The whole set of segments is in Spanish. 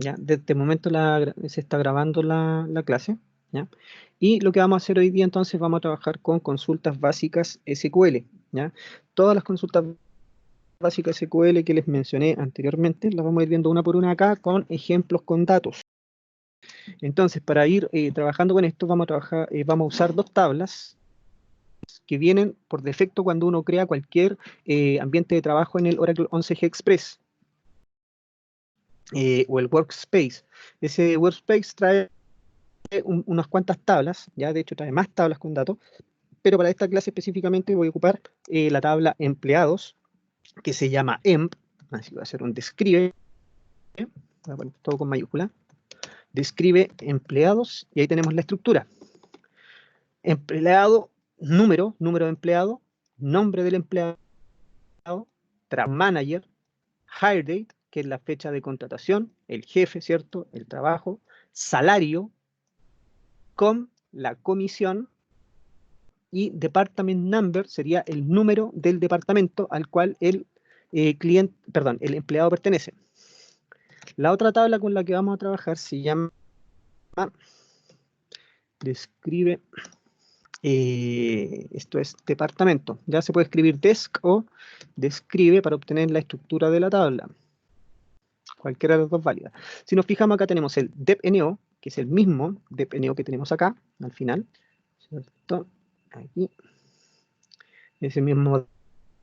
¿ya? Desde el momento se está grabando la clase, ¿ya? Y lo que vamos a hacer hoy día entonces, vamos a trabajar con consultas básicas SQL, ¿ya? Todas las consultas básicas SQL que les mencioné anteriormente, las vamos a ir viendo una por una acá con ejemplos con datos. Entonces, para ir trabajando con esto, vamos a usar dos tablas que vienen por defecto cuando uno crea cualquier ambiente de trabajo en el Oracle 11G Express o el Workspace. Ese Workspace trae unas cuantas tablas, ya de hecho trae más tablas con datos, pero para esta clase específicamente voy a ocupar la tabla empleados, que se llama emp, así va a ser un describe, voy a poner todo con mayúscula, describe empleados, y ahí tenemos la estructura. Empleado, número de empleado, nombre del empleado, manager, hire date, que es la fecha de contratación, el jefe, ¿cierto? El trabajo, salario, com, la comisión, y department number sería el número del departamento al cual el el empleado pertenece. La otra tabla con la que vamos a trabajar se llama describe, esto es departamento. Ya se puede escribir desk o describe para obtener la estructura de la tabla. Cualquiera de las dos válida. Si nos fijamos acá tenemos el depNO, que es el mismo depNO que tenemos acá, al final, ¿cierto? Aquí. Ese mismo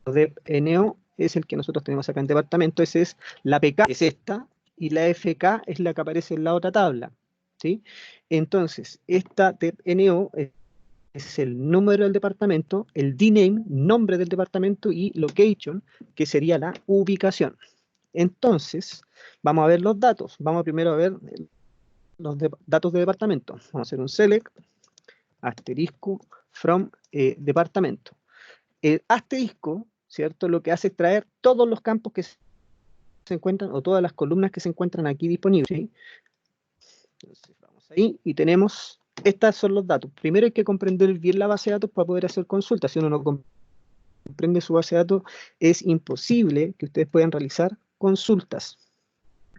depNO es el que nosotros tenemos acá en departamento. Ese es la PK, es esta, y la FK es la que aparece en la otra tabla, ¿sí? Entonces, esta depNO es el número del departamento, el dname, nombre del departamento, y location, que sería la ubicación. Entonces, vamos a ver los datos. Vamos primero a ver los datos de departamento. Vamos a hacer un select, asterisco, from departamento. El asterisco, ¿cierto? Lo que hace es traer todos los campos que se encuentran, o todas las columnas que se encuentran aquí disponibles, ¿sí? Entonces, vamos ahí y tenemos, estos son los datos. Primero hay que comprender bien la base de datos para poder hacer consultas. Si uno no comprende su base de datos, es imposible que ustedes puedan realizar consultas,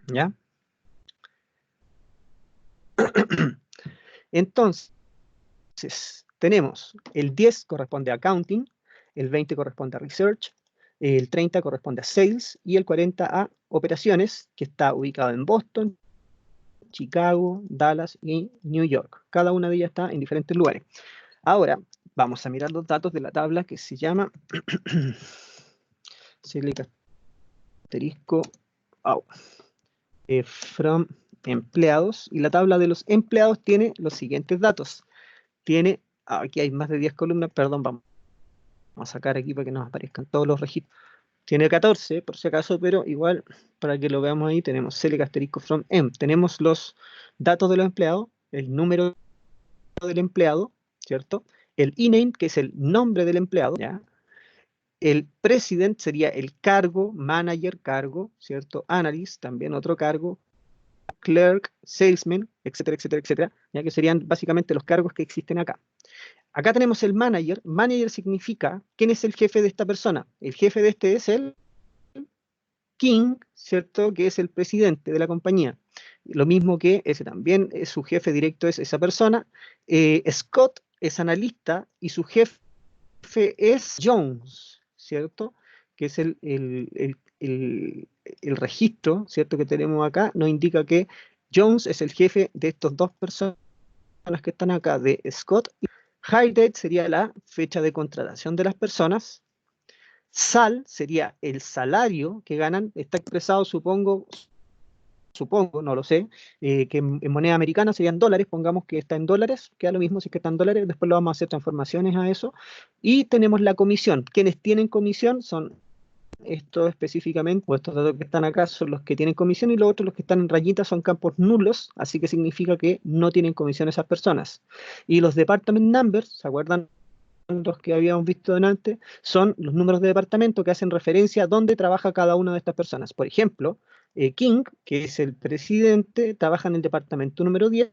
¿ya? Entonces, tenemos el 10 corresponde a accounting, el 20 corresponde a research, el 30 corresponde a sales y el 40 a operaciones, que está ubicado en Boston, Chicago, Dallas y New York. Cada una de ellas está en diferentes lugares. Ahora vamos a mirar los datos de la tabla que se llama asterisco from empleados, y la tabla de los empleados tiene los siguientes datos. Tiene, aquí hay más de 10 columnas, perdón, vamos a sacar aquí para que nos aparezcan todos los registros. Tiene 14, por si acaso, pero igual, para que lo veamos ahí, tenemos select asterisco from em. Tenemos los datos de los empleados, el número del empleado, ¿cierto? El ename, que es el nombre del empleado, ¿ya? El president sería el cargo, manager, cargo, ¿cierto? Analyst, también otro cargo, clerk, salesman, etcétera, etcétera, etcétera, ya que serían básicamente los cargos que existen acá. Acá tenemos el manager. Manager significa quién es el jefe de esta persona. El jefe de este es el king, ¿cierto? Que es el presidente de la compañía. Lo mismo que ese también, su jefe directo es esa persona. Scott es analista y su jefe es Jones, ¿cierto? Que es el registro, ¿cierto? Que tenemos acá, nos indica que Jones es el jefe de estas dos personas que están acá, de Scott. Hire date sería la fecha de contratación de las personas. Sal sería el salario que ganan, está expresado, supongo, no lo sé, que en moneda americana serían dólares, pongamos que está en dólares, queda lo mismo si es que está en dólares, después lo vamos a hacer transformaciones a eso. Y tenemos la comisión. Quienes tienen comisión son estos específicamente, o estos datos que están acá son los que tienen comisión, y los otros, los que están en rayitas, son campos nulos, así que significa que no tienen comisión esas personas. Y los department numbers, ¿se acuerdan? Los que habíamos visto antes, son los números de departamento que hacen referencia a dónde trabaja cada una de estas personas. Por ejemplo, King, que es el presidente, trabaja en el departamento número 10,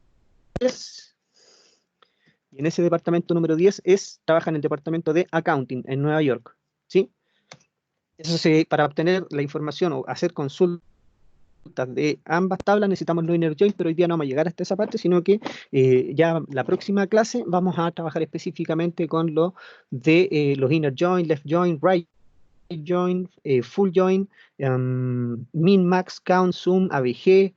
y en ese departamento número 10 trabaja en el departamento de accounting en Nueva York, ¿sí? Eso para obtener la información o hacer consultas de ambas tablas necesitamos los inner join, pero hoy día no vamos a llegar hasta esa parte, sino que ya la próxima clase vamos a trabajar específicamente con lo de los inner join, left join, right join, full join, min, max, count, sum, ABG,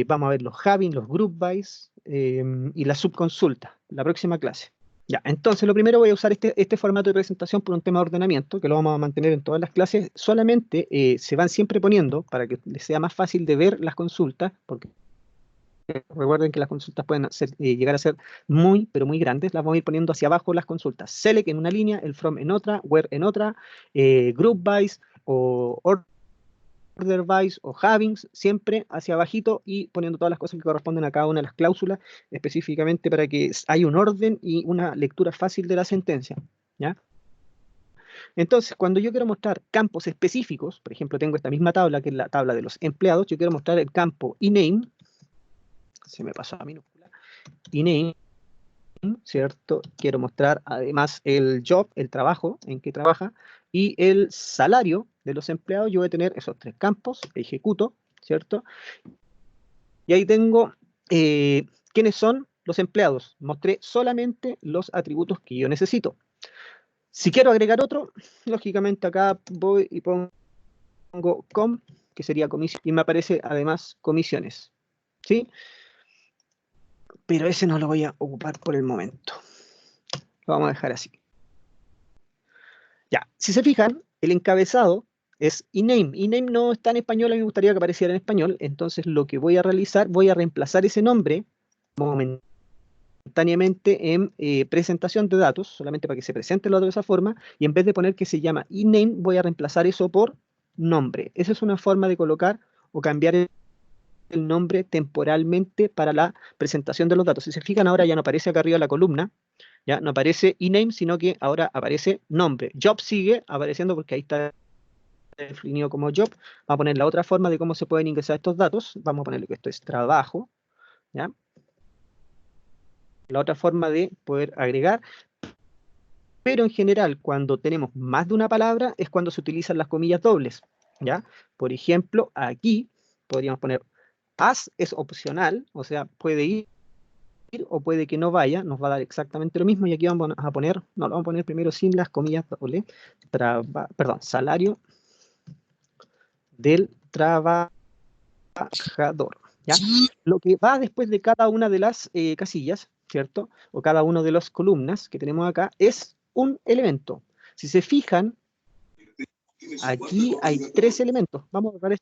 vamos a ver los having, los group bys y la subconsulta, la próxima clase. Ya, entonces lo primero voy a usar este formato de presentación por un tema de ordenamiento, que lo vamos a mantener en todas las clases. Solamente se van siempre poniendo, para que les sea más fácil de ver las consultas, porque recuerden que las consultas pueden llegar a ser muy, pero muy grandes. Las vamos a ir poniendo hacia abajo las consultas. Select en una línea, el from en otra, where en otra, group bys o order bys o havings, siempre hacia abajito y poniendo todas las cosas que corresponden a cada una de las cláusulas, específicamente para que haya un orden y una lectura fácil de la sentencia, ¿ya? Entonces, cuando yo quiero mostrar campos específicos, por ejemplo, tengo esta misma tabla, que es la tabla de los empleados, yo quiero mostrar el campo ename, se me pasó a minúscula, ename, ¿cierto? Quiero mostrar además el job, el trabajo en que trabaja, y el salario de los empleados. Yo voy a tener esos tres campos, ejecuto, ¿cierto? Y ahí tengo quiénes son los empleados. Mostré solamente los atributos que yo necesito. Si quiero agregar otro, lógicamente acá voy y pongo com, que sería comisión, y me aparece además comisiones, ¿sí? Pero ese no lo voy a ocupar por el momento. Lo vamos a dejar así. Ya, si se fijan, el encabezado es ename. Ename no está en español, a mí me gustaría que apareciera en español. Entonces lo que voy a realizar, voy a reemplazar ese nombre momentáneamente en presentación de datos, solamente para que se presente el dato de esa forma, y en vez de poner que se llama ename, voy a reemplazar eso por nombre. Esa es una forma de colocar o cambiar el nombre temporalmente para la presentación de los datos. Si se fijan, ahora ya no aparece acá arriba la columna, ya no aparece ename, sino que ahora aparece nombre. Job sigue apareciendo porque ahí está definido como job. Vamos a poner la otra forma de cómo se pueden ingresar estos datos. Vamos a ponerle que esto es trabajo, ¿ya? La otra forma de poder agregar, pero en general cuando tenemos más de una palabra es cuando se utilizan las comillas dobles, ¿ya? Por ejemplo, aquí podríamos poner as es opcional, o sea, puede ir o puede que no vaya, nos va a dar exactamente lo mismo, y aquí vamos a poner, no, lo vamos a poner primero sin las comillas dobles, perdón, salario del trabajador, ¿ya? Lo que va después de cada una de las casillas, ¿cierto? O cada una de las columnas que tenemos acá es un elemento. Si se fijan, aquí hay tres elementos. Vamos a ver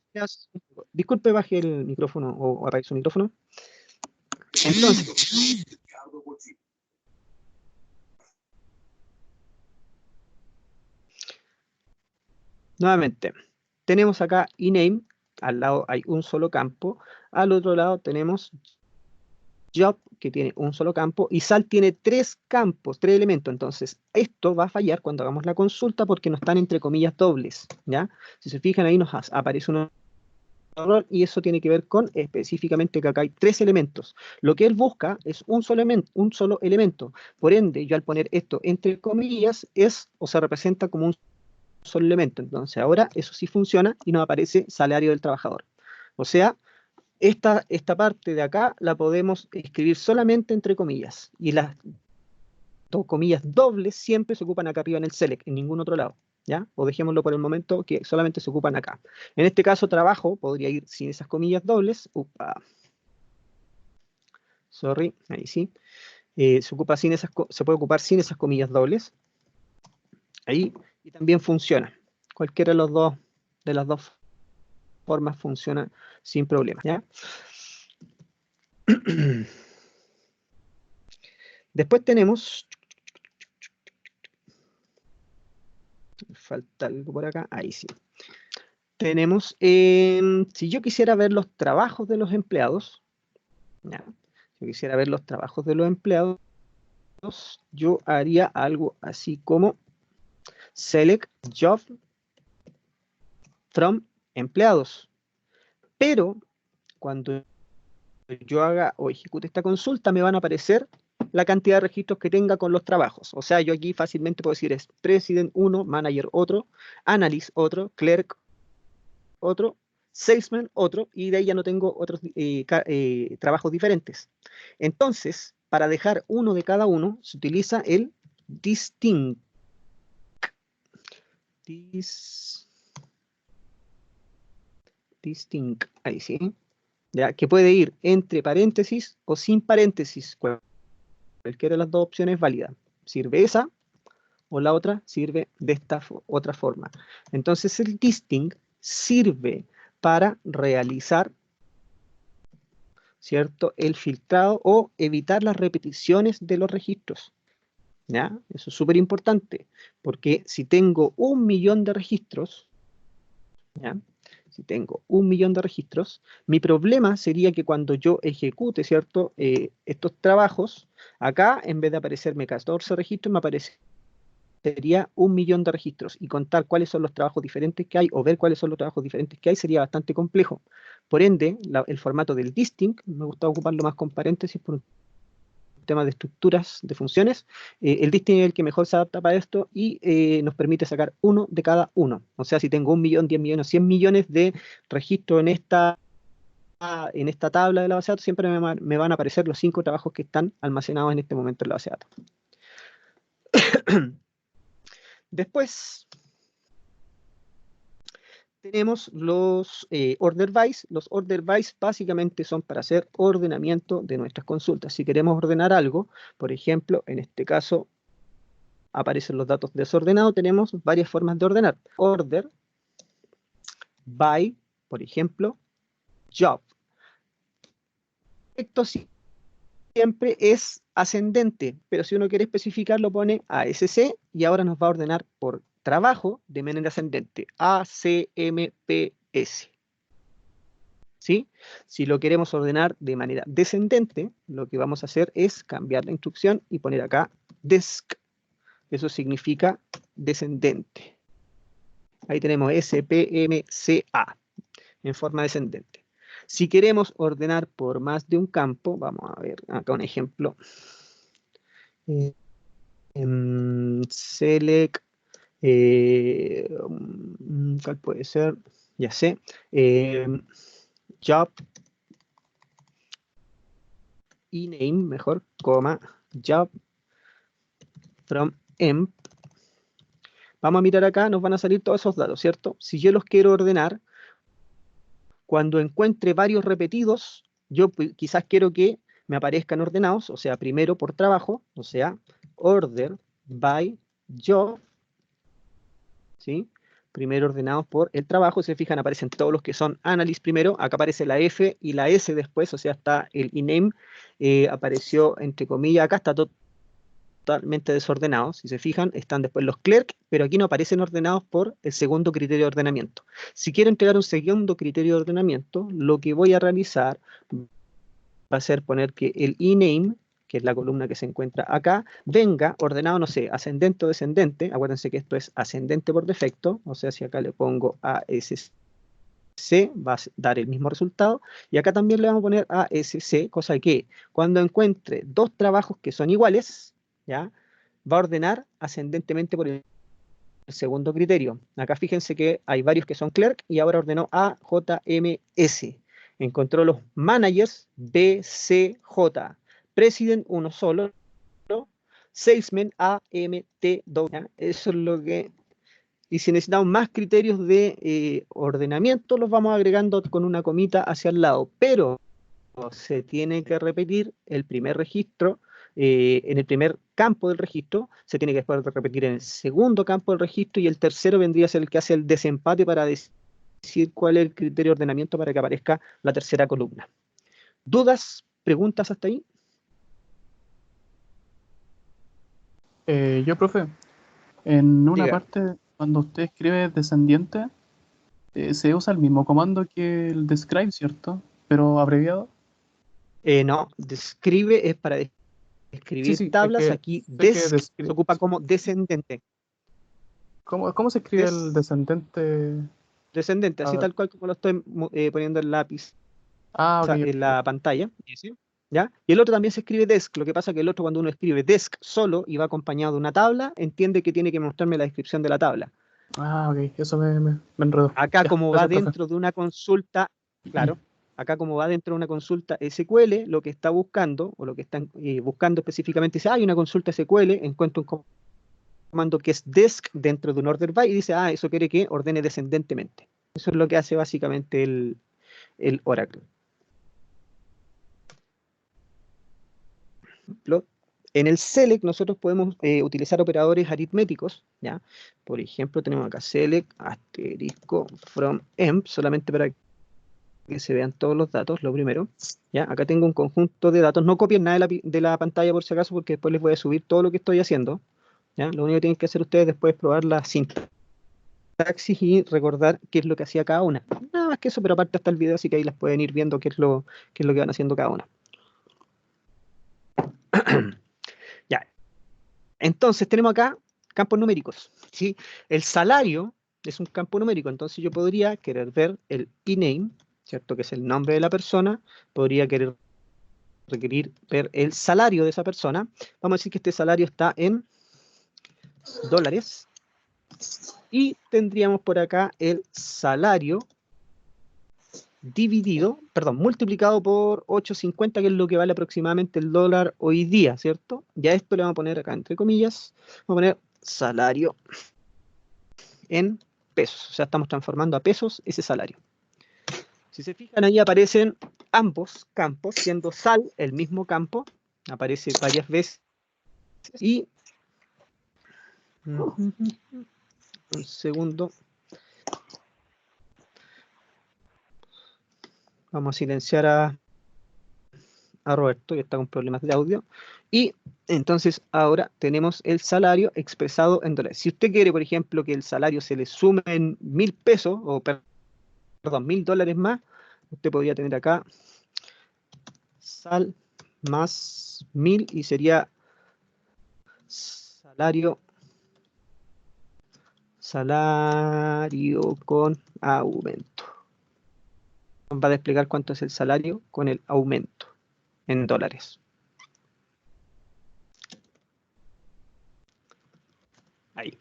disculpe, baje el micrófono o apague su micrófono. Entonces, nuevamente, tenemos acá ename, al lado hay un solo campo, al otro lado tenemos job, que tiene un solo campo, y sal tiene tres campos, tres elementos. Entonces, esto va a fallar cuando hagamos la consulta porque no están entre comillas dobles, ¿ya? Si se fijan ahí nos aparece un error y eso tiene que ver con específicamente que acá hay tres elementos. Lo que él busca es un solo elemento. Por ende, yo al poner esto entre comillas es o se representa como un solo elemento. Entonces, ahora eso sí funciona y nos aparece salario del trabajador. O sea, esta parte de acá la podemos escribir solamente entre comillas. Y las comillas dobles siempre se ocupan acá arriba en el select, en ningún otro lado, ¿ya? O dejémoslo por el momento que solamente se ocupan acá. En este caso, trabajo podría ir sin esas comillas dobles. Upa. Sorry, ahí sí. Se puede ocupar sin esas comillas dobles. Ahí, y también funciona. Cualquiera de las dos formas funciona sin problema, ¿ya? Después tenemos, falta algo por acá, ahí sí. Tenemos, si yo quisiera ver los trabajos de los empleados, ¿ya? Si yo quisiera ver los trabajos de los empleados, yo haría algo así como select job from empleados. Pero cuando yo haga o ejecute esta consulta, me van a aparecer la cantidad de registros que tenga con los trabajos. O sea, yo aquí fácilmente puedo decir es president 1, manager otro, analyst otro, clerk otro, salesman otro, y de ahí ya no tengo otros trabajos diferentes. Entonces, para dejar uno de cada uno, se utiliza el distinct. Distinct, ahí sí. ¿Ya? Que puede ir entre paréntesis o sin paréntesis. Cualquiera de las dos opciones es válida. Sirve esa o la otra sirve de esta otra forma. Entonces el distinct sirve para realizar, ¿cierto?, el filtrado o evitar las repeticiones de los registros. ¿Ya? Eso es súper importante, porque si tengo 1.000.000 de registros, ¿ya? Si tengo 1.000.000 de registros, mi problema sería que cuando yo ejecute, ¿cierto?, estos trabajos, acá en vez de aparecerme 14 registros, me aparecería 1.000.000 de registros, y contar cuáles son los trabajos diferentes que hay, o ver cuáles son los trabajos diferentes que hay, sería bastante complejo. Por ende, el formato del distinct, me gusta ocuparlo más con paréntesis por un tema de estructuras, de funciones. El distinct es el que mejor se adapta para esto y nos permite sacar uno de cada uno. O sea, si tengo 1.000.000, 10.000.000, 100.000.000 de registros en esta tabla de la base de datos, siempre me van a aparecer los 5 trabajos que están almacenados en este momento en la base de datos. Después tenemos los order bys. Los order bys básicamente son para hacer ordenamiento de nuestras consultas. Si queremos ordenar algo, por ejemplo, en este caso aparecen los datos desordenados, tenemos varias formas de ordenar. Order by, por ejemplo, job. Esto siempre es ascendente, pero si uno quiere especificar lo pone ASC y ahora nos va a ordenar por trabajo de manera ascendente, ACMPS. ¿Sí? Si lo queremos ordenar de manera descendente, lo que vamos a hacer es cambiar la instrucción y poner acá desc. Eso significa descendente. Ahí tenemos SPMCA en forma descendente. Si queremos ordenar por más de un campo, vamos a ver acá un ejemplo. Select, ¿cuál puede ser? Ya sé. Job, ename, mejor, coma, job from emp. Vamos a mirar acá, nos van a salir todos esos datos, ¿cierto? Si yo los quiero ordenar, cuando encuentre varios repetidos, yo quizás quiero que me aparezcan ordenados, o sea, primero por trabajo, o sea, order by job, ¿sí? Primero ordenados por el trabajo. Si se fijan, aparecen todos los que son analyst primero, acá aparece la F y la S después, o sea, está el ename, apareció entre comillas, acá está totalmente desordenados. Si se fijan, están después los clerk, pero aquí no aparecen ordenados por el segundo criterio de ordenamiento. Si quiero entregar un segundo criterio de ordenamiento, lo que voy a realizar va a ser poner que el ename, que es la columna que se encuentra acá, venga ordenado, no sé, ascendente o descendente. Acuérdense que esto es ascendente por defecto, o sea, si acá le pongo ASC, va a dar el mismo resultado, y acá también le vamos a poner ASC, cosa que cuando encuentre dos trabajos que son iguales, ¿ya?, va a ordenar ascendentemente por el segundo criterio. Acá fíjense que hay varios que son clerk y ahora ordenó AJMS. Encontró los managers BCJ. President uno solo. Salesman AMT2. Eso es lo que... Y si necesitamos más criterios de ordenamiento, los vamos agregando con una comita hacia el lado. Pero se tiene que repetir el primer registro, en el primer campo del registro, se tiene que después repetir en el segundo campo del registro, y el tercero vendría a ser el que hace el desempate para decir cuál es el criterio de ordenamiento para que aparezca la tercera columna. ¿Dudas? ¿Preguntas hasta ahí? Yo, profe, en una Diga. parte, cuando usted escribe descendiente, se usa el mismo comando que el describe, ¿cierto? Pero abreviado. No, describe es para Sí, escribir sí, es tablas. que Aquí sé que desc se ocupa como descendente. ¿Cómo se escribe el descendente? Descendente, A así ver. tal cual como lo estoy poniendo en lápiz Ah, ok, en ok. la pantalla. ¿Sí? ¿Ya? Y el otro también se escribe desk. Lo que pasa es que el otro, cuando uno escribe desk solo y va acompañado de una tabla, entiende que tiene que mostrarme la descripción de la tabla. Ah, ok, eso me enredó. Acá Ya, como va gracias, profe. dentro de una consulta, claro, acá como va dentro de una consulta SQL, lo que está buscando, o lo que están buscando específicamente, dice, hay una consulta SQL, encuentro un comando que es desc dentro de un order by, y dice, eso quiere que ordene descendentemente. Eso es lo que hace básicamente el Oracle. En el select nosotros podemos utilizar operadores aritméticos, ¿ya? Por ejemplo, tenemos acá select asterisco from emp, solamente para que se vean todos los datos, lo primero. ¿Ya? Acá tengo un conjunto de datos, no copien nada de la pantalla por si acaso, porque después les voy a subir todo lo que estoy haciendo. ¿Ya? Lo único que tienen que hacer ustedes después es probar la sintaxis y recordar qué es lo que hacía cada una. Nada más que eso, pero aparte está el video, así que ahí las pueden ir viendo qué es lo que van haciendo cada una. Ya, entonces tenemos acá campos numéricos, ¿sí? El salario es un campo numérico, entonces yo podría querer ver el e-name, ¿cierto? Que es el nombre de la persona, podría querer requerir ver el salario de esa persona. Vamos a decir que este salario está en dólares y tendríamos por acá el salario multiplicado por 8.50, que es lo que vale aproximadamente el dólar hoy día, ¿cierto? Ya esto le vamos a poner acá entre comillas, vamos a poner salario en pesos, o sea, estamos transformando a pesos ese salario. Si se fijan, ahí aparecen ambos campos, siendo sal el mismo campo, aparece varias veces, y un segundo, vamos a silenciar a Roberto, que está con problemas de audio, y entonces ahora tenemos el salario expresado en dólares. Si usted quiere, por ejemplo, que el salario se le sume en 1.000 pesos, o perdón, 1.000 dólares más, usted podría tener acá sal más 1.000 y sería salario con aumento. Va a explicar cuánto es el salario con el aumento en dólares. Ahí.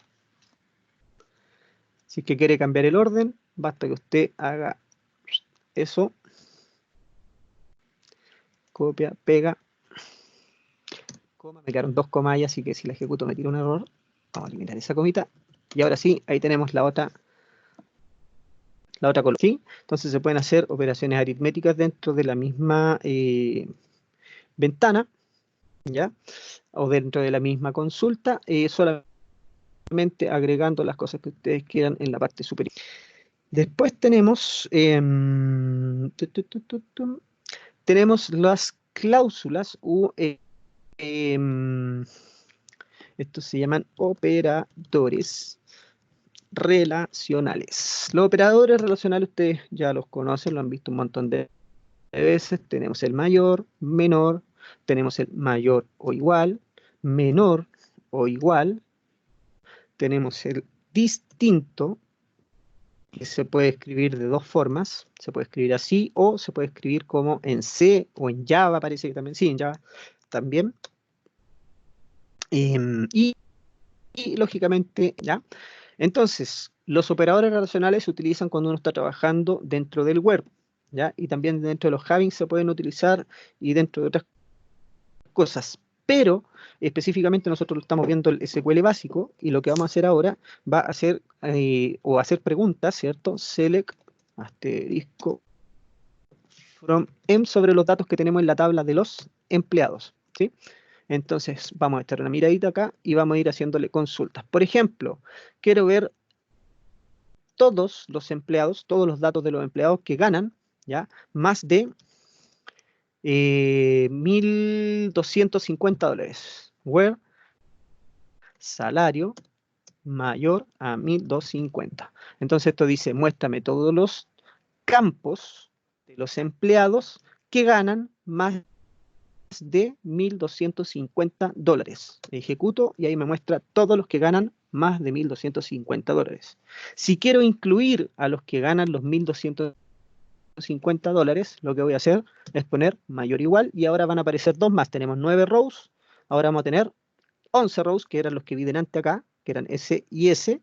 Si es que quiere cambiar el orden, basta que usted haga eso. Copia, pega, coma. Me quedaron 2 comas ahí, así que si la ejecuto me tira un error. Vamos a eliminar esa comita. Y ahora sí, ahí tenemos la otra columna. ¿Sí? Entonces se pueden hacer operaciones aritméticas dentro de la misma ventana, ¿ya? O dentro de la misma consulta, solamente agregando las cosas que ustedes quieran en la parte superior. Después tenemos tenemos las cláusulas estos se llaman operadores relacionales. Los operadores relacionales ustedes ya los conocen, lo han visto un montón de veces. Tenemos el mayor, menor, tenemos el mayor o igual, menor o igual, tenemos el distinto, que se puede escribir de dos formas, se puede escribir así o se puede escribir como en C o en Java, parece que también, sí, en Java también. Y lógicamente, ¿ya? Entonces, los operadores relacionales se utilizan cuando uno está trabajando dentro del web, ¿ya? Y también dentro de los Having se pueden utilizar y dentro de otras cosas. Pero específicamente nosotros estamos viendo el SQL básico y lo que vamos a hacer ahora va a ser o hacer preguntas, ¿cierto? Select asterisco from M sobre los datos que tenemos en la tabla de los empleados, ¿sí? Entonces vamos a echar una miradita acá y vamos a ir haciéndole consultas. Por ejemplo, quiero ver todos los empleados, todos los datos de los empleados que ganan, ¿ya? Más de $1.250. Where salario mayor a 1.250. Entonces esto dice, muéstrame todos los campos de los empleados que ganan más de $1.250. Ejecuto y ahí me muestra todos los que ganan más de $1.250. Si quiero incluir a los que ganan los $1.250, lo que voy a hacer es poner mayor o igual y ahora van a aparecer dos más. Tenemos 9 rows, ahora vamos a tener 11 rows, que eran los que vi delante acá, que eran S y S,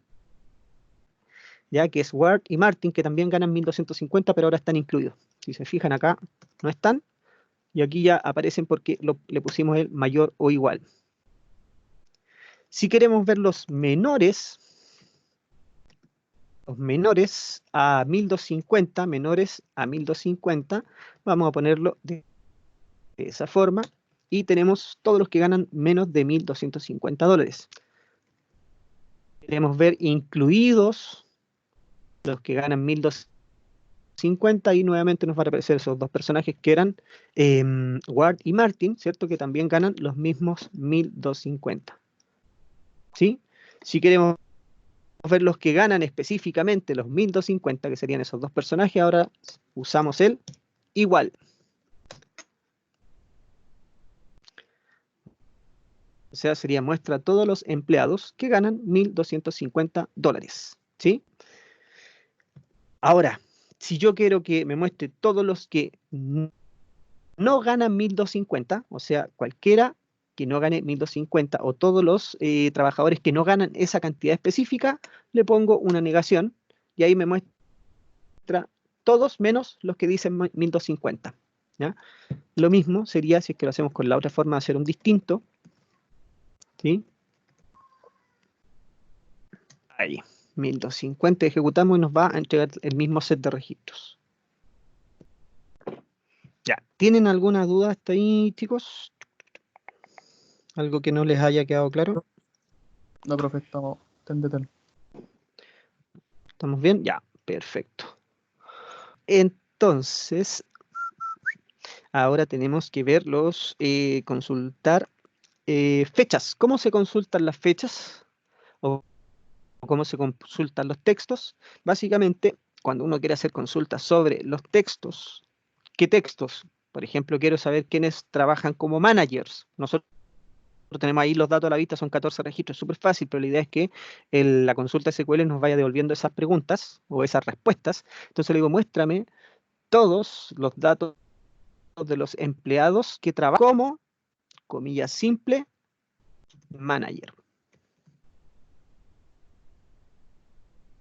ya que es Ward y Martin, que también ganan 1.250, pero ahora están incluidos. Si se fijan acá, no están, y aquí ya aparecen porque le pusimos el mayor o igual. Si queremos ver los menores a 1.250, menores a 1.250, vamos a ponerlo de esa forma, y tenemos todos los que ganan menos de $1.250. Queremos ver incluidos los que ganan 1.250, y nuevamente nos van a aparecer esos dos personajes que eran Ward y Martin, ¿cierto? Que también ganan los mismos 1.250. ¿Sí? Si queremos ver los que ganan específicamente los 1.250, que serían esos dos personajes, ahora usamos el igual. O sea, sería muestra a todos los empleados que ganan $1.250. ¿Sí? Ahora, si yo quiero que me muestre todos los que no ganan 1.250, o sea, cualquiera que no gane 1.250, o todos los trabajadores que no ganan esa cantidad específica, le pongo una negación, y ahí me muestra todos menos los que dicen 1.250. ¿Ya? Lo mismo sería si es que lo hacemos con la otra forma de hacer un distinto. ¿Sí? Ahí, 1.250, ejecutamos y nos va a entregar el mismo set de registros. Ya, ¿tienen alguna duda hasta ahí, chicos? ¿Algo que no les haya quedado claro? No, profe, estamos tendetelo. ¿Estamos bien? Ya, perfecto. Entonces, ahora tenemos que ver consultar fechas. ¿Cómo se consultan las fechas? ¿O cómo se consultan los textos? Básicamente, cuando uno quiere hacer consultas sobre los textos, ¿qué textos? Por ejemplo, quiero saber quiénes trabajan como managers. Nosotros tenemos ahí los datos a la vista, son 14 registros, es súper fácil, pero la idea es que la consulta SQL nos vaya devolviendo esas preguntas o esas respuestas. Entonces le digo, muéstrame todos los datos de los empleados que trabajan como, comillas simple, manager.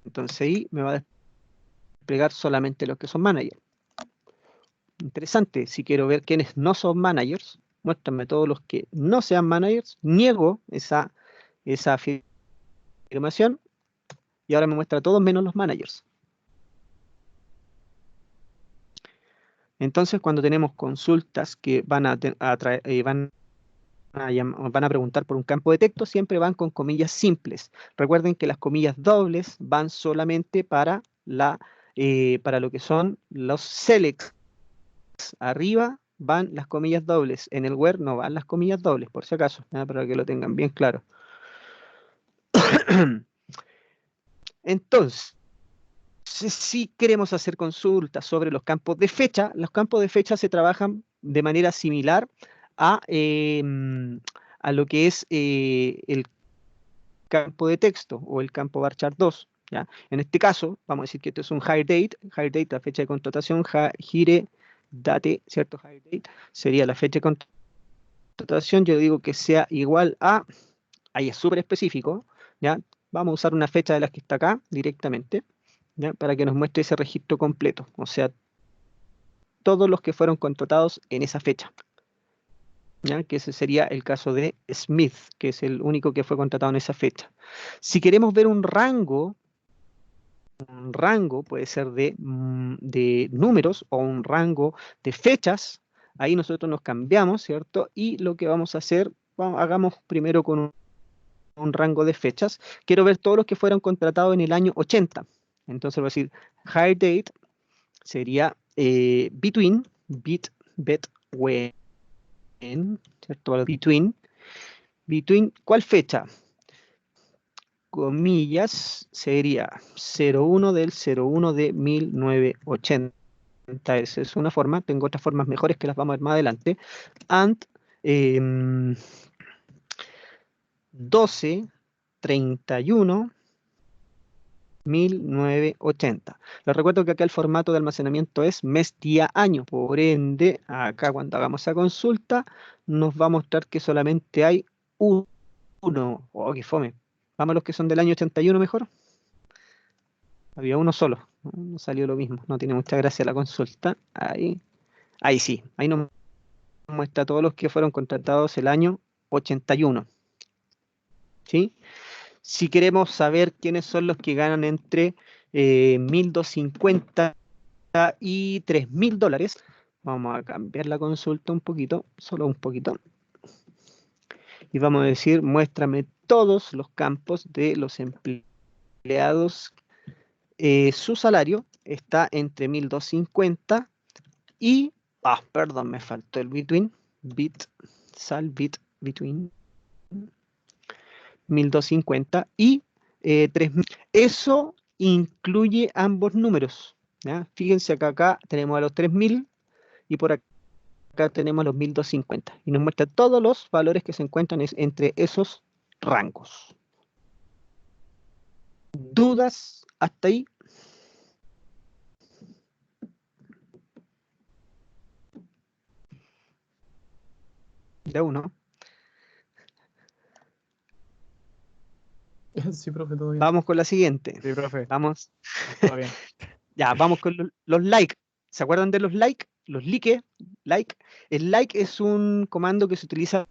Entonces ahí me va a desplegar solamente los que son managers. Interesante, si quiero ver quiénes no son managers, muéstrame todos los que no sean managers, niego esa afirmación, y ahora me muestra todos menos los managers. Entonces, cuando tenemos consultas que van a preguntar por un campo de texto, siempre van con comillas simples. Recuerden que las comillas dobles van solamente para lo que son los selects. Arriba van las comillas dobles. En el where no van las comillas dobles, por si acaso, para que lo tengan bien claro. Entonces, si queremos hacer consultas sobre los campos de fecha se trabajan de manera similar a lo que es el campo de texto o el campo varchar 2. ¿Ya? En este caso, vamos a decir que esto es un hire date, la fecha de contratación, hire date, ¿cierto? Hire date sería la fecha de contratación. Yo digo que sea igual a, ahí es súper específico, ¿ya? Vamos a usar una fecha de las que está acá directamente, ¿ya? Para que nos muestre ese registro completo, o sea, todos los que fueron contratados en esa fecha. ¿Ya? Que ese sería el caso de Smith, que es el único que fue contratado en esa fecha. Si queremos ver un rango puede ser de números o un rango de fechas, ahí nosotros nos cambiamos, ¿cierto? Y lo que vamos a hacer, hagamos primero con un rango de fechas. Quiero ver todos los que fueron contratados en el año 80. Entonces voy a decir, hire date sería between, when, ¿cierto? Between, ¿cuál fecha? Comillas, sería 01 del 01 de 1980. Esa es una forma, tengo otras formas mejores que las vamos a ver más adelante. And 12/31 1980. Les recuerdo que acá el formato de almacenamiento es mes, día, año. Por ende, acá cuando hagamos esa consulta, nos va a mostrar que solamente hay uno. Oh, qué fome. Vamos a los que son del año 81 mejor. Había uno solo. No salió lo mismo. No tiene mucha gracia la consulta. Ahí sí. Ahí nos muestra todos los que fueron contratados el año 81. ¿Sí? Si queremos saber quiénes son los que ganan entre 1.250 y $3.000, vamos a cambiar la consulta un poquito, solo un poquito. Y vamos a decir, muéstrame todos los campos de los empleados. Su salario está entre 1.250 y... perdón, me faltó el between. Between 1.250 y 3.000. Eso incluye ambos números. ¿Ya? Fíjense acá tenemos a los 3.000 y por acá tenemos los 1.250. Y nos muestra todos los valores que se encuentran entre esos rangos. ¿Dudas hasta ahí? De uno. Sí, profe, todo bien. Vamos con la siguiente. Sí, profe, Vamos. todo bien. Ya, vamos con los like. ¿Se acuerdan de los like? Los like. El like es un comando que se utiliza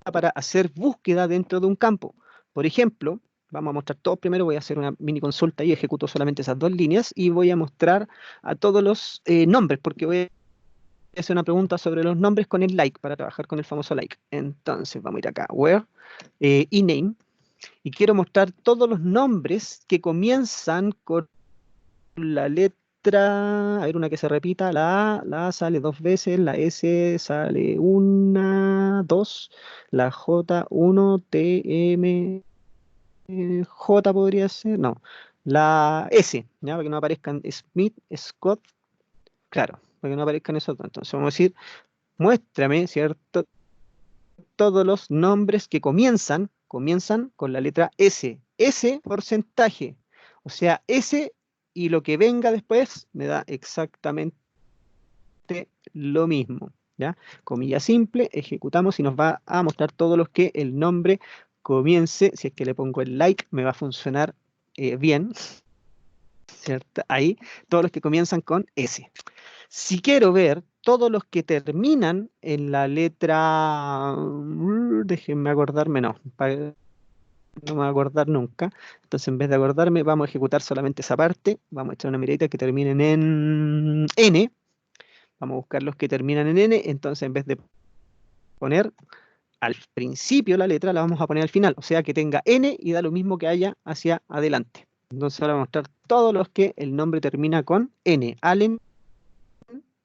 para hacer búsqueda dentro de un campo. Por ejemplo, vamos a mostrar todo primero, voy a hacer una mini consulta y ejecuto solamente esas dos líneas y voy a mostrar a todos los nombres, porque voy a hacer una pregunta sobre los nombres con el like, para trabajar con el famoso like. Entonces, vamos a ir acá, where, ename, y quiero mostrar todos los nombres que comienzan con la letra, a ver, una que se repita, la A sale dos veces, la S sale una, dos, la J, uno, T, M, J podría ser, no, la S, ¿ya? Para que no aparezcan Smith, Scott, claro, para que no aparezcan esos dos. Entonces vamos a decir, muéstrame, ¿cierto? Todos los nombres que comienzan con la letra S. S porcentaje. O sea, S y lo que venga después me da exactamente lo mismo. ¿Ya? Comilla simple, ejecutamos y nos va a mostrar todos los que el nombre comience. Si es que le pongo el like, me va a funcionar bien. ¿Cierto? Ahí, todos los que comienzan con S. Si quiero ver todos los que terminan en la letra, déjenme acordarme, no me voy a acordar nunca. Entonces, en vez de acordarme, vamos a ejecutar solamente esa parte. Vamos a echar una miradita que terminen en N. Vamos a buscar los que terminan en N. Entonces, en vez de poner al principio la letra, la vamos a poner al final. O sea, que tenga N y da lo mismo que haya hacia adelante. Entonces, ahora vamos a mostrar todos los que el nombre termina con N. Allen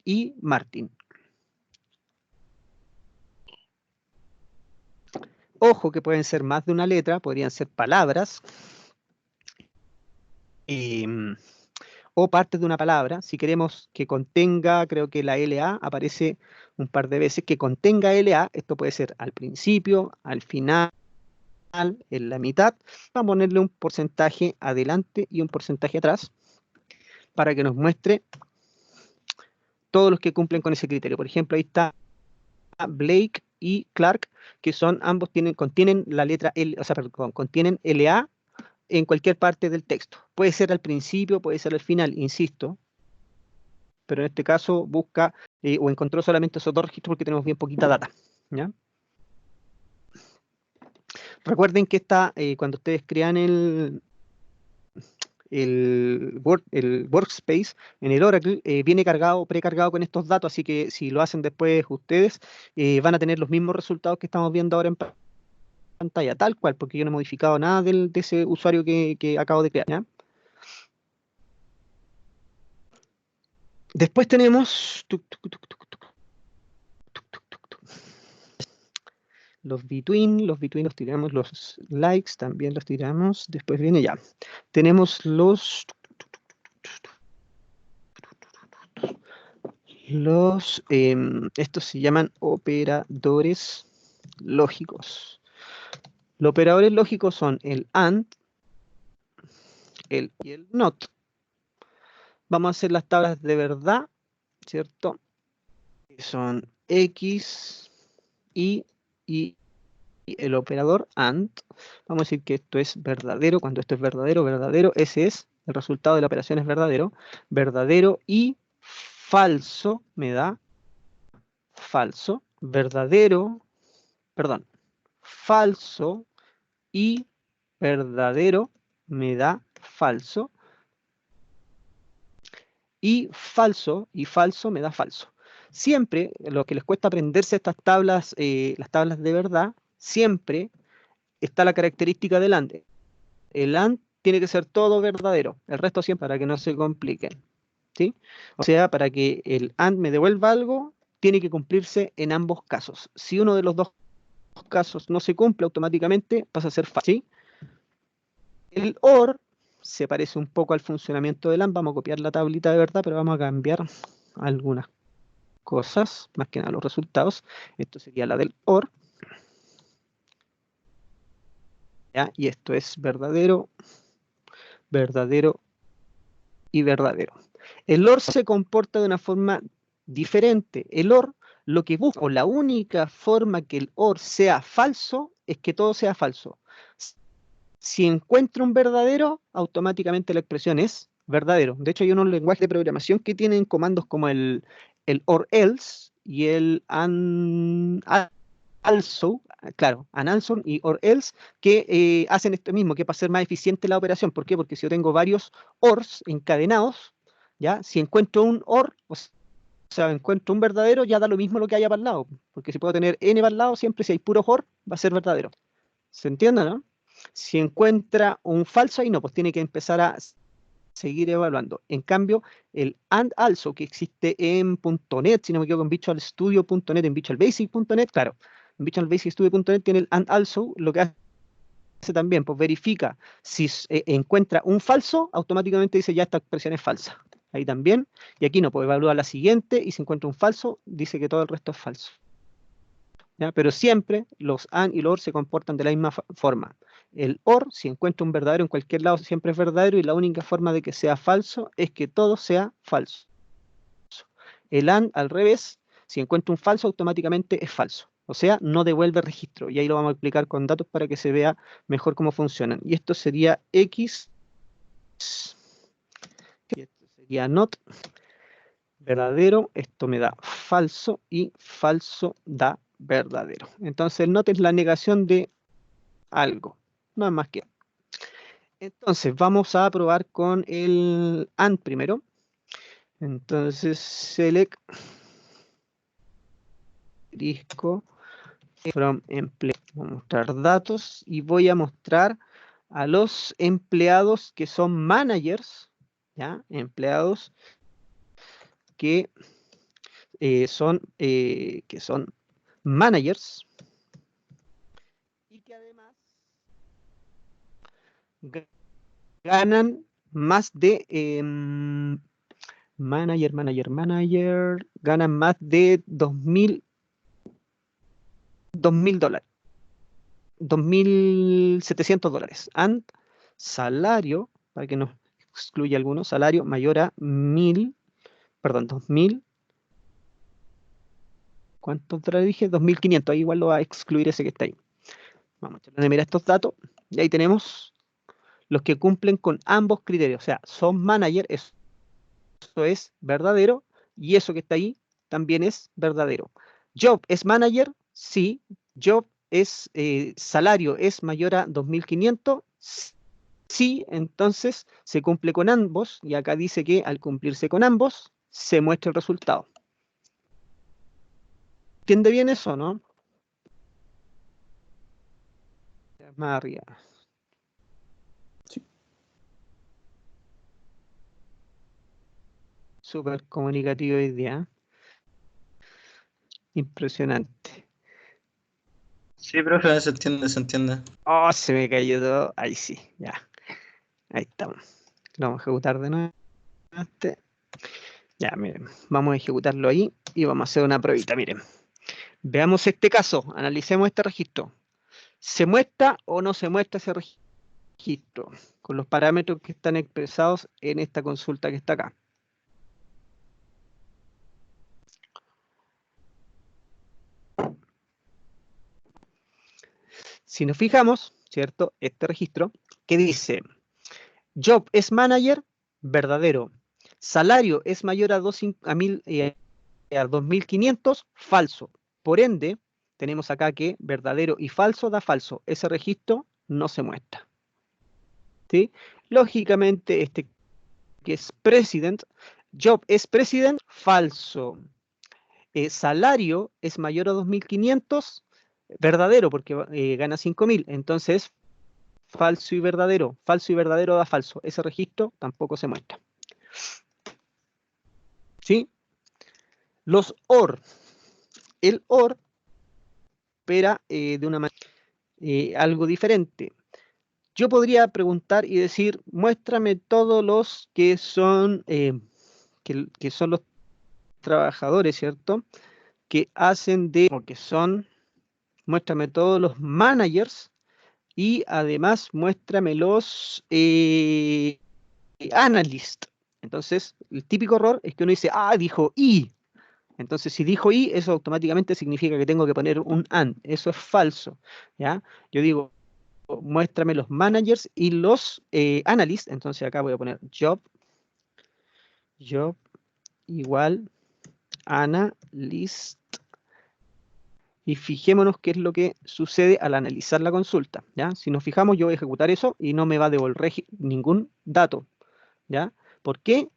y Martin. Ojo que pueden ser más de una letra, podrían ser palabras o partes de una palabra. Si queremos que contenga, creo que la LA aparece un par de veces, que contenga LA, esto puede ser al principio, al final, en la mitad. Vamos a ponerle un porcentaje adelante y un porcentaje atrás para que nos muestre todos los que cumplen con ese criterio. Por ejemplo, ahí está Blake y Clark, que son ambos contienen la letra L, o sea, perdón, contienen LA en cualquier parte del texto. Puede ser al principio, puede ser al final, insisto, pero en este caso busca o encontró solamente esos dos registros porque tenemos bien poquita data. ¿Ya? Recuerden que cuando ustedes crean el workspace en el Oracle, viene precargado con estos datos, así que si lo hacen después ustedes, van a tener los mismos resultados que estamos viendo ahora en pantalla, tal cual, porque yo no he modificado nada de ese usuario que acabo de crear. ¿Ya? Después tenemos los between los tiramos, los likes también los tiramos, después viene ya. Tenemos estos se llaman operadores lógicos. Los operadores lógicos son el AND, el y el NOT. Vamos a hacer las tablas de verdad, ¿cierto? Son X, Y el operador AND. Vamos a decir que esto es verdadero. Cuando esto es verdadero, ese es el resultado de la operación es verdadero, verdadero y falso me da falso, verdadero, perdón, falso y verdadero me da falso, y falso me da falso. Siempre, lo que les cuesta aprenderse estas tablas, las tablas de verdad, siempre está la característica del AND. El AND tiene que ser todo verdadero, el resto siempre para que no se compliquen, ¿sí? O sea, para que el AND me devuelva algo, tiene que cumplirse en ambos casos. Si uno de los dos casos no se cumple automáticamente, pasa a ser falso, ¿sí? El OR se parece un poco al funcionamiento del AND. Vamos a copiar la tablita de verdad, pero vamos a cambiar algunas cosas, más que nada los resultados. Esto sería la del OR, ¿ya? Y esto es verdadero, verdadero y verdadero. El OR se comporta de una forma diferente. El OR lo que busca, o la única forma que el OR sea falso, es que todo sea falso. Si encuentro un verdadero, automáticamente la expresión es verdadero. De hecho, hay unos lenguajes de programación que tienen comandos como el or else y el also, claro, an also y or else, que hacen esto mismo, que para hacer más eficiente la operación. ¿Por qué? Porque si yo tengo varios ors encadenados, ¿ya? Si encuentro un or, o sea, encuentro un verdadero, ya da lo mismo lo que haya para el lado. Porque si puedo tener n para el lado, siempre si hay puro or, va a ser verdadero. ¿Se entiende, no? Si encuentra un falso ahí, no, pues tiene que empezar a seguir evaluando. En cambio, el and also que existe en .NET, si no me equivoco, en visualstudio.net, en visualbasic.net, claro, en visualbasicstudio.net tiene el and also, lo que hace también, pues verifica si encuentra un falso, automáticamente dice ya esta expresión es falsa. Ahí también, y aquí no, puede evaluar la siguiente, y si encuentra un falso, dice que todo el resto es falso. ¿Ya? Pero siempre los AND y los OR se comportan de la misma forma. El OR, si encuentra un verdadero en cualquier lado, siempre es verdadero y la única forma de que sea falso es que todo sea falso. El AND, al revés, si encuentra un falso, automáticamente es falso. O sea, no devuelve registro. Y ahí lo vamos a explicar con datos para que se vea mejor cómo funcionan. Y esto sería X, y esto sería not, verdadero, esto me da falso y falso da verdadero. Entonces el not es la negación de algo, no es más que. Entonces vamos a probar con el AND primero. Entonces select disco from employee. Voy a mostrar datos y voy a mostrar a los empleados que son managers, ¿ya? Empleados que son managers y que además ganan más de manager, ganan más de $2.000, $2.700. And salario, para que nos excluya algunos, salario mayor a 2.000, ¿cuántos dólares dije? 2.500, ahí igual lo va a excluir ese que está ahí. Vamos a mirar estos datos, y ahí tenemos los que cumplen con ambos criterios, o sea, son manager, eso es verdadero, y eso que está ahí también es verdadero. Job es manager, sí. Job es salario es mayor a 2.500, sí. Entonces se cumple con ambos, y acá dice que al cumplirse con ambos, se muestra el resultado. ¿Entiende bien eso, no? Más arriba. Sí. Súper comunicativo hoy día. Impresionante. Sí, profe, se entiende, se entiende. Oh, se me cayó todo. Ahí sí, ya. Ahí estamos. Lo vamos a ejecutar de nuevo. Ya, miren. Vamos a ejecutarlo ahí y vamos a hacer una pruebita, miren. Veamos este caso. Analicemos este registro. ¿Se muestra o no se muestra ese registro? Con los parámetros que están expresados en esta consulta que está acá. Si nos fijamos, ¿cierto? Este registro que dice Job es manager, verdadero. Salario es mayor a 2.500, falso. Por ende, tenemos acá que verdadero y falso da falso. Ese registro no se muestra. ¿Sí? Lógicamente, este que es president, job es president, falso. Salario es mayor a 2.500, verdadero, porque gana 5.000. Entonces, falso y verdadero da falso. Ese registro tampoco se muestra. ¿Sí? Los OR. El OR opera de una manera algo diferente. Yo podría preguntar y decir, muéstrame todos los que son los trabajadores, ¿cierto? Que hacen o que son, muéstrame todos los managers y además muéstrame los analysts. Entonces, el típico error es que uno dice, dijo y. Entonces, si dijo y, eso automáticamente significa que tengo que poner un and. Eso es falso, ¿ya? Yo digo, muéstrame los managers y los analysts. Entonces, acá voy a poner job igual analyst. Y fijémonos qué es lo que sucede al analizar la consulta, ¿ya? Si nos fijamos, yo voy a ejecutar eso y no me va a devolver ningún dato, ¿ya? ¿Por qué?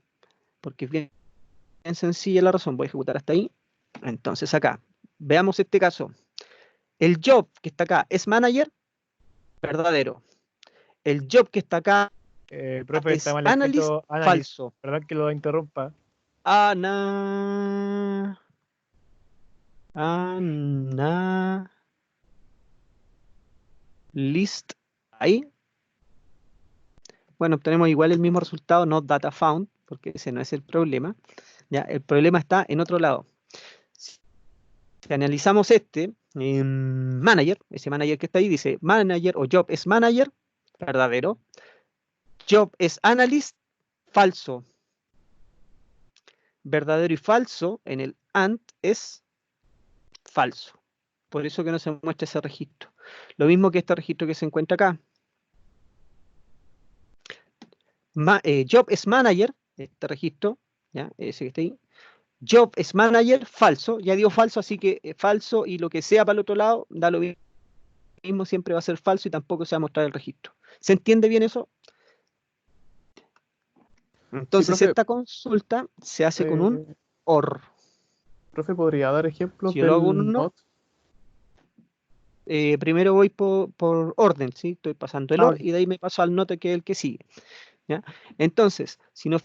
Porque es bien sencilla la razón. Voy a ejecutar hasta ahí. Entonces acá, veamos este caso. El job que está acá es manager, verdadero. El job que está acá Profe, es está mal analyst, escrito analyst. falso. Perdón que lo interrumpa. List ahí. Bueno, obtenemos igual el mismo resultado, no data found, porque ese no es el problema. ¿Ya? El problema está en otro lado. Si analizamos este, manager, ese manager que está ahí, dice manager o job es manager, verdadero. Job es analyst, falso. Verdadero y falso en el AND es falso. Por eso que no se muestra ese registro. Lo mismo que este registro que se encuentra acá. Job es manager, este registro, ¿ya? Ese que está ahí. Job es manager, falso. Ya dio falso, así que falso y lo que sea para el otro lado, da lo mismo, siempre va a ser falso y tampoco se va a mostrar el registro. ¿Se entiende bien eso? Entonces, profe. esta consulta se hace con un OR. Profe, ¿podría dar ejemplos Si yo lo hago del uno, not? primero voy por orden, ¿sí? Estoy pasando el OR y de ahí me paso al NOT, que es el que sigue, ¿ya? Entonces, si nos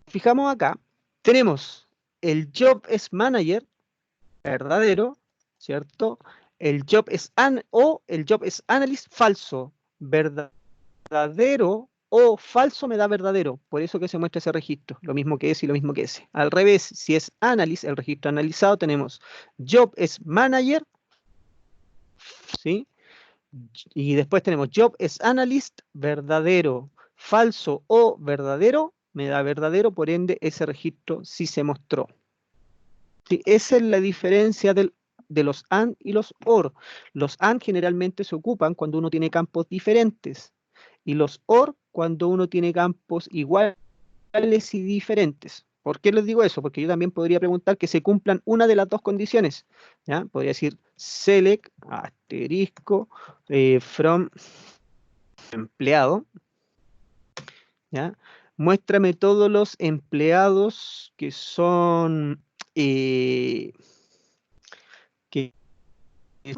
fijamos acá, tenemos el job es manager, verdadero, ¿cierto? El job es el job es analyst, falso. Verdadero o falso me da verdadero. Por eso que se muestra ese registro. Lo mismo que ese y lo mismo que ese. Al revés, si es analyst, el registro analizado, tenemos job es manager, ¿sí? Y después tenemos job es analyst, verdadero, falso o verdadero, me da verdadero, por ende ese registro sí se mostró. ¿Sí? Esa es la diferencia de los AND y los OR. Los AND generalmente se ocupan cuando uno tiene campos diferentes y los OR cuando uno tiene campos iguales y diferentes. ¿Por qué les digo eso? Porque yo también podría preguntar que se cumplan una de las dos condiciones. ¿Ya? Podría decir select asterisco from empleado. ¿Ya? Muéstrame todos los empleados que son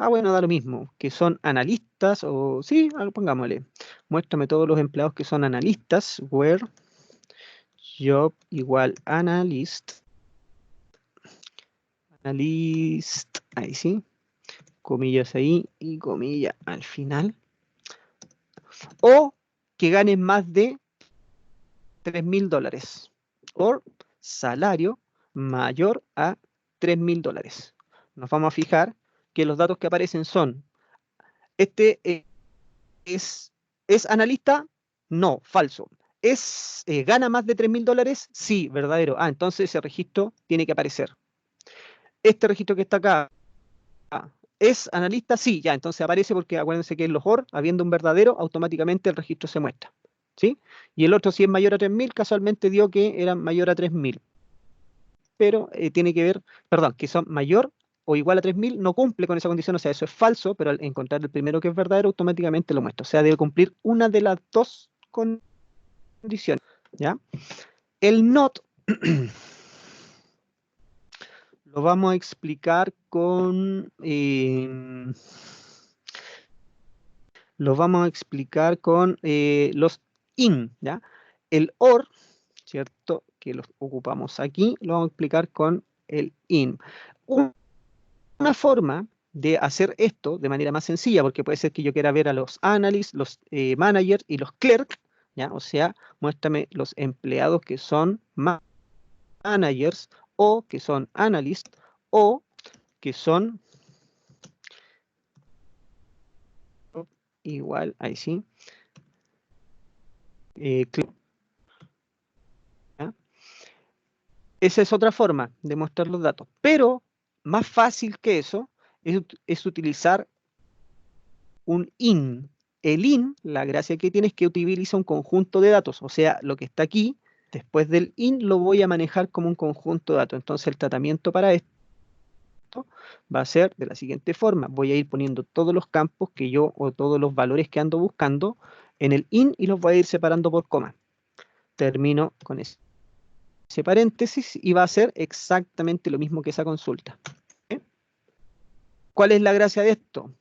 bueno, da lo mismo, que son analistas o sí, pongámosle. Muéstrame todos los empleados que son analistas, where job igual analyst, ahí sí, comillas ahí y comilla al final, o que ganen más de $3.000 o salario mayor a $3.000. Nos vamos a fijar que los datos que aparecen son este ¿es analista? No, falso. ¿Gana más de $3.000? Sí, verdadero. Entonces ese registro tiene que aparecer. Este registro que está acá, ¿es analista? Sí, ya, entonces aparece porque acuérdense que en los OR, habiendo un verdadero, automáticamente el registro se muestra. ¿sí? Y el otro, si es mayor a 3000, casualmente dio que era mayor a 3000. Pero tiene que ver, perdón, que son mayor o igual a 3000, no cumple con esa condición, o sea, eso es falso, pero al encontrar el primero que es verdadero, automáticamente lo muestra. O sea, debe cumplir una de las dos condiciones, ¿ya? El not lo vamos a explicar con... los in, ¿ya? El or, ¿cierto? Que los ocupamos aquí, lo vamos a explicar con el in. Una forma de hacer esto de manera más sencilla, porque puede ser que yo quiera ver a los analysts, los managers y los clerks, ¿ya? O sea, muéstrame los empleados que son managers o que son analysts o que son igual, ahí sí, ¿ya? Esa es otra forma de mostrar los datos, pero más fácil que eso es utilizar un in. El in, la gracia que tiene es que utiliza un conjunto de datos, o sea, lo que está aquí, después del in, lo voy a manejar como un conjunto de datos. Entonces el tratamiento para esto va a ser de la siguiente forma. Voy a ir poniendo todos los campos que yo, o todos los valores que ando buscando en el in y los voy a ir separando por coma. Termino con ese paréntesis y va a ser exactamente lo mismo que esa consulta. ¿Eh? ¿Cuál es la gracia de esto?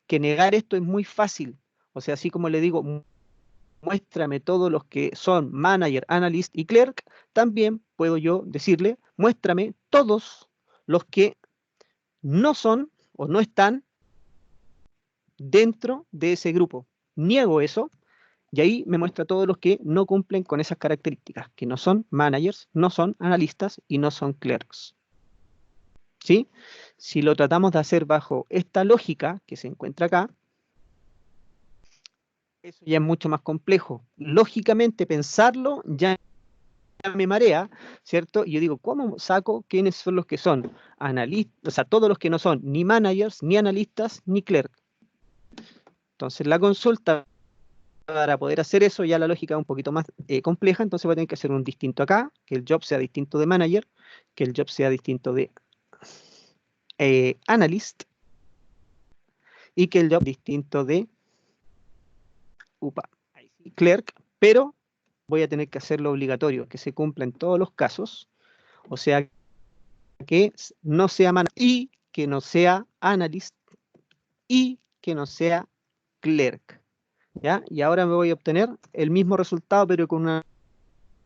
Que negar esto es muy fácil. O sea, así como le digo, muéstrame todos los que son manager, analyst y clerk, también puedo yo decirle, muéstrame todos los que no son o no están dentro de ese grupo. Niego eso y ahí me muestra todos los que no cumplen con esas características, que no son managers, no son analistas y no son clerks. ¿Sí? Si lo tratamos de hacer bajo esta lógica que se encuentra acá, eso ya es mucho más complejo. Lógicamente pensarlo ya me marea, ¿cierto? Y yo digo, ¿cómo saco quiénes son los que son analistas? O sea, todos los que no son ni managers, ni analistas, ni clerk. Entonces la consulta, para poder hacer eso, ya la lógica es un poquito más compleja, entonces voy a tener que hacer un distinto acá, que el job sea distinto de manager, que el job sea distinto de analyst, y que el job distinto de clerk, pero voy a tener que hacerlo obligatorio, que se cumpla en todos los casos, o sea, que no sea manager y que no sea analyst y que no sea clerk, ¿ya? Y ahora me voy a obtener el mismo resultado, pero con una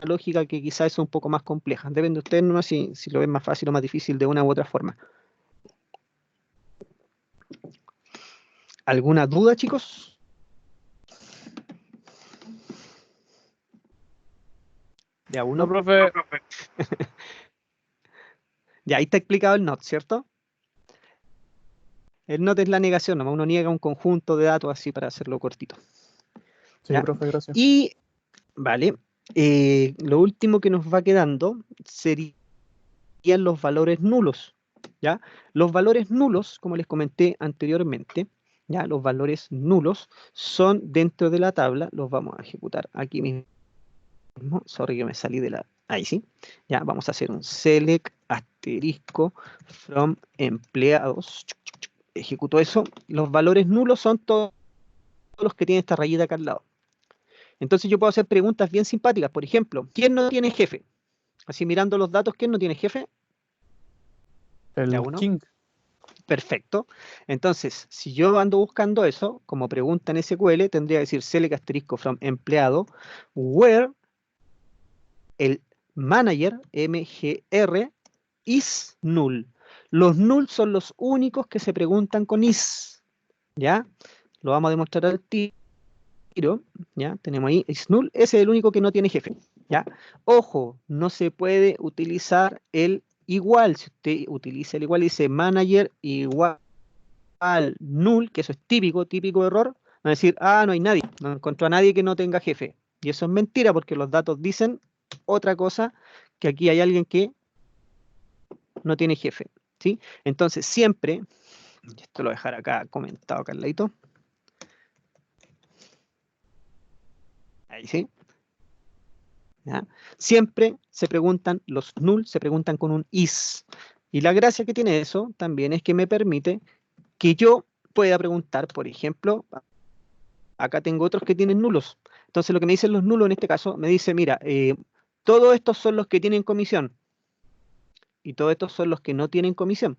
lógica que quizás es un poco más compleja. Depende de ustedes nomás si lo ven más fácil o más difícil de una u otra forma. ¿Alguna duda, chicos? ¿De a uno? No, profe. Ya, ahí está explicado el NOT, ¿cierto? El NOT es la negación, nomás uno niega un conjunto de datos así para hacerlo cortito. Sí, ¿Ya? profe, gracias. Y, vale, lo último que nos va quedando serían los valores nulos, ¿ya? Los valores nulos, como les comenté anteriormente, ¿ya? Los valores nulos son dentro de la tabla, los vamos a ejecutar aquí mismo. Sorry que me salí de la... Ahí sí. Ya, vamos a hacer un select asterisco from empleados. Ejecuto eso. Los valores nulos son todos los que tienen esta rayita acá al lado. Entonces yo puedo hacer preguntas bien simpáticas. Por ejemplo, ¿quién no tiene jefe? Así mirando los datos, ¿quién no tiene jefe? Ya El uno. King. Perfecto. Entonces, si yo ando buscando eso, como pregunta en SQL, tendría que decir select asterisco from empleado, where el manager, MGR, is null. Los null son los únicos que se preguntan con is, ¿ya? Lo vamos a demostrar al tiro, ¿ya? Tenemos ahí is null, ese es el único que no tiene jefe, ¿ya? Ojo, no se puede utilizar el igual. Si usted utiliza el igual y dice manager igual null, que eso es típico error, va a decir, no hay nadie, no encontró a nadie que no tenga jefe. Y eso es mentira porque los datos dicen otra cosa, que aquí hay alguien que no tiene jefe, ¿sí? Entonces siempre, esto lo voy a dejar acá comentado acá al ladito. Ahí sí. ¿Ya? Siempre se preguntan, los null se preguntan con un is. Y la gracia que tiene eso también es que me permite que yo pueda preguntar, por ejemplo, acá tengo otros que tienen nulos. Entonces lo que me dicen los nulos en este caso, me dice, mira, todos estos son los que tienen comisión y todos estos son los que no tienen comisión.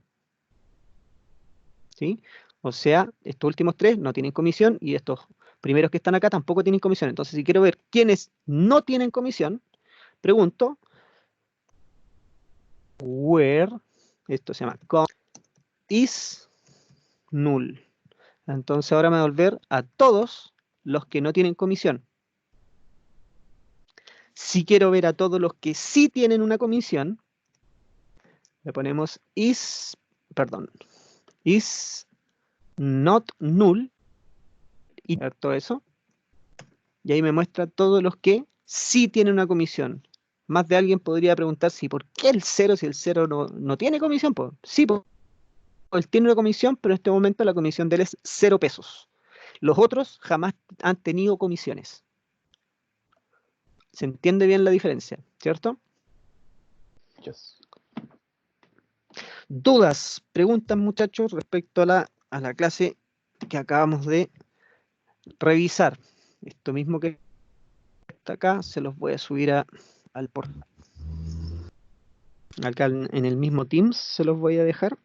¿Sí? O sea, estos últimos tres no tienen comisión y estos primeros que están acá tampoco tienen comisión. Entonces, si quiero ver quiénes no tienen comisión, pregunto, where, esto se llama is null. Entonces ahora me va a volver a todos los que no tienen comisión. Si quiero ver a todos los que sí tienen una comisión, le ponemos is not null y todo eso. Y ahí me muestra todos los que sí tienen una comisión. Más de alguien podría preguntar si ¿por qué el 0 si el 0 no tiene comisión? Pues sí, pues él tiene una comisión, pero en este momento la comisión de él es 0 pesos. Los otros jamás han tenido comisiones. ¿Se entiende bien la diferencia? ¿Cierto? Yes. ¿Dudas? ¿Preguntas, muchachos, respecto a la clase que acabamos de revisar? Esto mismo que está acá, se los voy a subir al portal. Acá en el mismo Teams se los voy a dejar.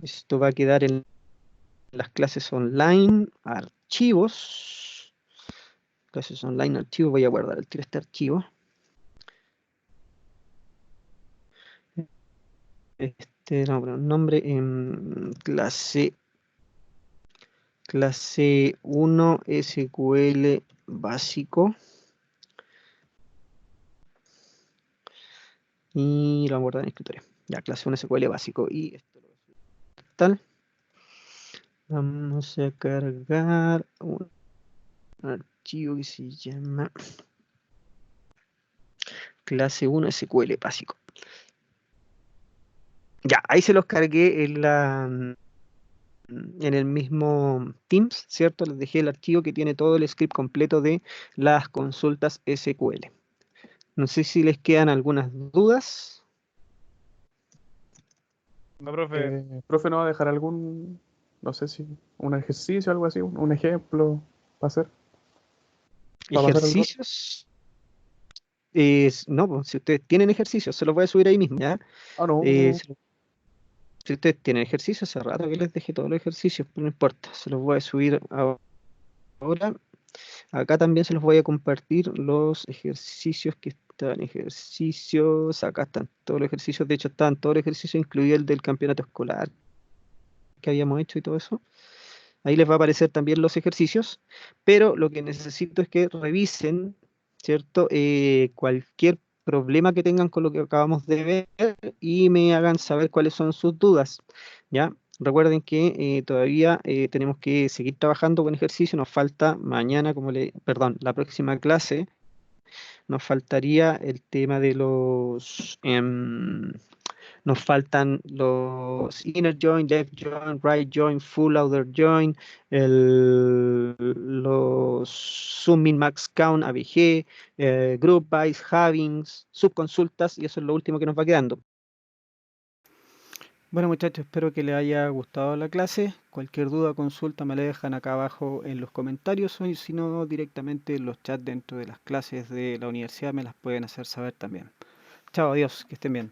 Esto va a quedar en las clases online, archivos. Clases online, archivos. Voy a guardar el tiro este archivo. No, pero nombre en clase 1 SQL básico. Y lo vamos a guardar en escritorio. Ya, clase 1 SQL básico. Y esto lo tal. Vamos a cargar un archivo que se llama clase 1 SQL básico. Ya, ahí se los cargué en el mismo Teams, ¿cierto? Les dejé el archivo que tiene todo el script completo de las consultas SQL. No sé si les quedan algunas dudas. No, profe. Profe, ¿no va a dejar algún, no sé si, un ejercicio, algo así, un ejemplo para hacer? ¿Para pasar el rato? Ejercicios. No, pues, si ustedes tienen ejercicios, se los voy a subir ahí mismo, ¿ya? Ah, no. Si ustedes tienen ejercicios, hace rato que les dejé todos los ejercicios, pero no importa, se los voy a subir ahora. Acá también se los voy a compartir los ejercicios que están, ejercicios, acá están todos los ejercicios, de hecho están todos los ejercicios, incluido el del campeonato escolar que habíamos hecho y todo eso. Ahí les va a aparecer también los ejercicios, pero lo que necesito es que revisen, ¿cierto? Cualquier problema que tengan con lo que acabamos de ver y me hagan saber cuáles son sus dudas, ¿ya? Recuerden que todavía tenemos que seguir trabajando con ejercicio, nos falta mañana, la próxima clase, nos faltaría el tema de nos faltan los inner join, left join, right join, full outer join, los sum min max count, ABG, group bys, havings, subconsultas, y eso es lo último que nos va quedando. Bueno, muchachos, espero que les haya gustado la clase. Cualquier duda o consulta me la dejan acá abajo en los comentarios o si no directamente en los chats dentro de las clases de la universidad me las pueden hacer saber también. Chao, adiós, que estén bien.